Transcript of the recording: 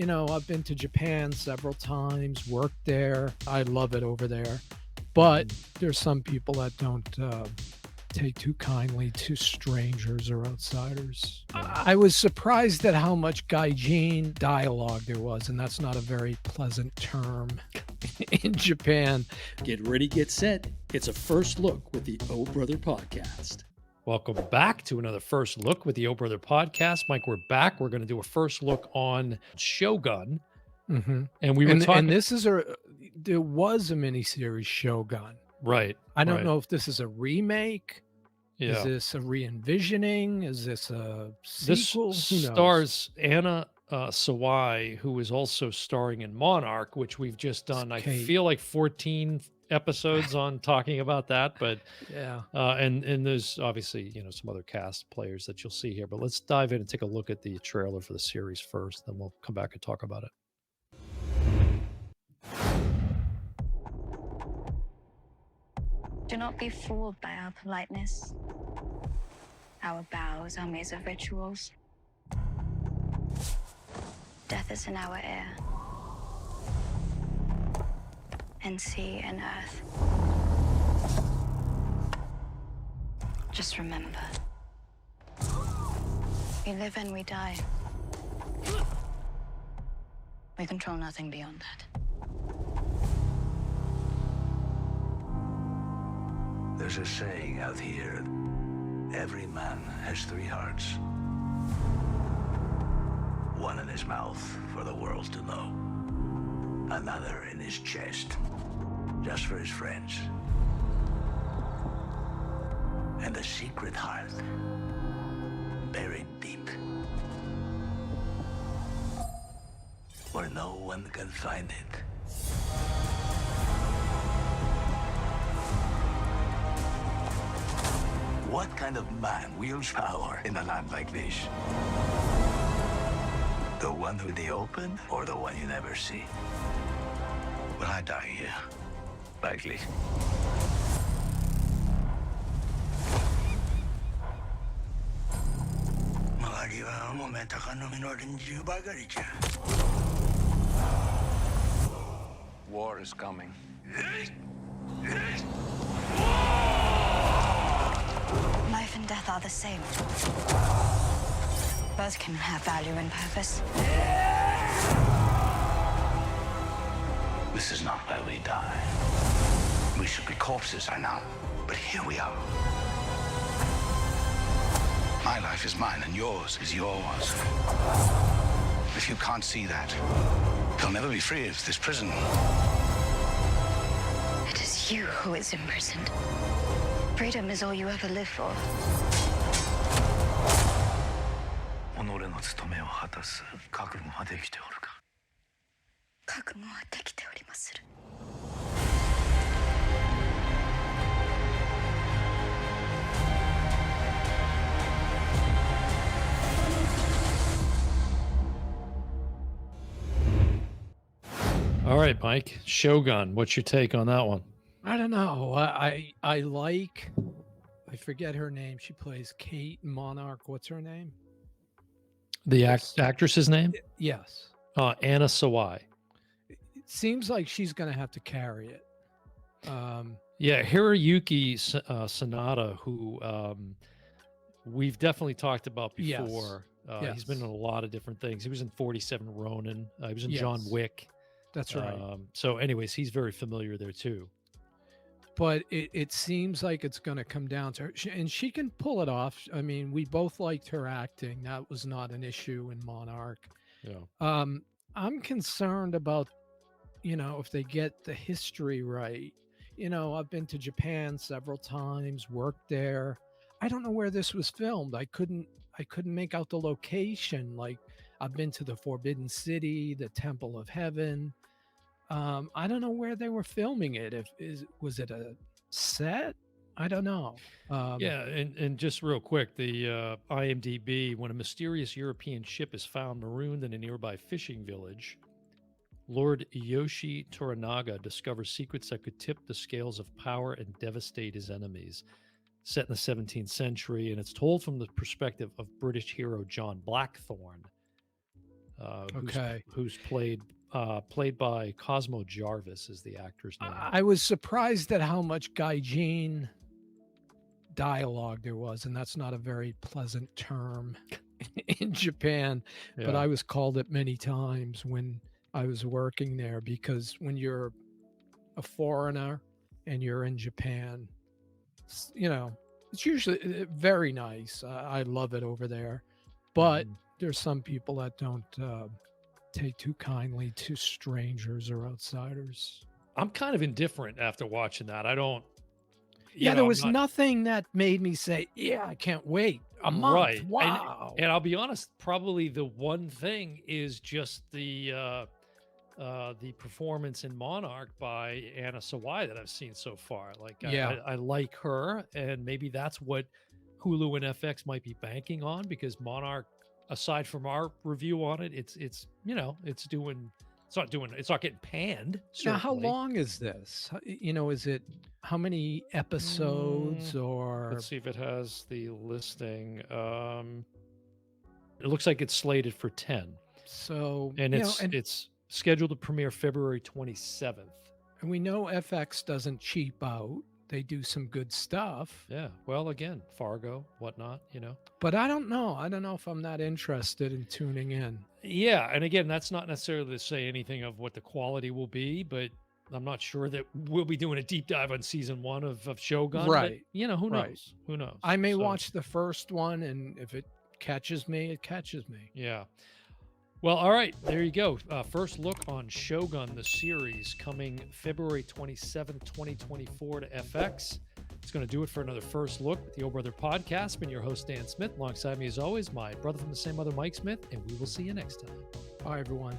I've been to Japan several times, worked there. I love it over there. But there's some people that don't take too kindly to strangers or outsiders. I was surprised at how much gaijin dialogue there was, and that's not a very pleasant term in Japan. Get ready, get set. It's a first look with the O Brother Podcast. Welcome back to another First Look with the O Brother Podcast. Mike, we're back. We're going to do a first look on Shogun. Mm-hmm. And we were talking... And there was a miniseries, Shogun. Right. I don't know if this is a remake. Yeah. Is this a re-envisioning? Is this a sequel? This stars Anna Sawai, who is also starring in Monarch, which we've just done, I feel like 14 episodes on talking about that, but yeah. And there's obviously, some other cast players that you'll see here, but let's dive in and take a look at the trailer for the series first, then we'll come back and talk about it. Do not be fooled by our politeness. Our bows are made of rituals. Death is in our air. And sea and earth. Just remember. We live and we die. We control nothing beyond that. There's a saying out here, every man has three hearts. One in his mouth for the world to know. Another in his chest, just for his friends. And a secret heart, buried deep, where no one can find it. What kind of man wields power in a land like this? The one with the open, or the one you never see? Will I die here? Likely. War is coming. Life and death are the same. Both can have value and purpose. This is not where we die. We should be corpses, I know. But here we are. My life is mine and yours is yours. If you can't see that, you'll never be free of this prison. It is you who is imprisoned. Freedom is all you ever live for. 己の務めを果たす覚悟はできておるか。覚悟はできておりまする。All right, Mike, Shogun, what's your take on that one? I don't know. I forget her name. She plays Kate in Monarch. What's her name? The actress's name? Yes. Anna Sawai. It seems like she's going to have to carry it. Yeah, Hiroyuki Sanada, who we've definitely talked about before. Yes. He's been in a lot of different things. He was in 47 Ronin. He was in John Wick. That's right. So anyways, he's very familiar there too. But it seems like it's going to come down to her. And she can pull it off. I mean, we both liked her acting. That was not an issue in Monarch. Yeah. I'm concerned about, if they get the history right. I've been to Japan several times, worked there. I don't know where this was filmed. I couldn't make out the location. Like, I've been to the Forbidden City, the Temple of Heaven. I don't know where they were filming it. Was it a set? I don't know. Yeah, and just real quick, the IMDb, when a mysterious European ship is found marooned in a nearby fishing village, Lord Yoshii Toranaga discovers secrets that could tip the scales of power and devastate his enemies. Set in the 17th century, and it's told from the perspective of British hero John Blackthorne. Okay. Who's played by Cosmo Jarvis is the actor's name. I was surprised at how much gaijin dialogue there was, and that's not a very pleasant term in Japan, but Yeah. I was called it many times when I was working there, because when you're a foreigner and you're in Japan, it's usually very nice. I love it over there, but Mhm. there's some people that don't take too kindly to strangers or outsiders. I'm kind of indifferent after watching that. I don't. Yeah, there I'm was not nothing that made me say, "Yeah, I can't wait a month." right. Wow. And I'll be honest. Probably the one thing is just the performance in Monarch by Anna Sawai that I've seen so far. Like, Yeah. I like her, and maybe that's what Hulu and FX might be banking on, because Monarch, aside from our review on it, it's it's not getting panned. Now, how Certainly. long is this? Is it how many episodes or? Let's see if it has the listing. It looks like it's slated for 10, So, and it's scheduled to premiere February 27th. and we know FX doesn't cheap out. They do some good stuff, Yeah. Well, again, Fargo, whatnot. but I don't know. I don't know if I'm that interested in tuning in. Yeah. And again, that's not necessarily to say anything of what the quality will be, but I'm not sure that we'll be doing a deep dive on season 1 of Shogun. But, Right. who Right. knows? Who knows? I may So, watch the first one, and if it catches me, it catches me. Yeah. Well, all right. There you go. First look on Shogun, the series, coming February 27th, 2024 to FX. It's going to do it for another First Look with the Old Brother Podcast. I've been your host, Dan Smith. Alongside me, as always, my brother from the same mother, Mike Smith, and we will see you next time. Bye, everyone.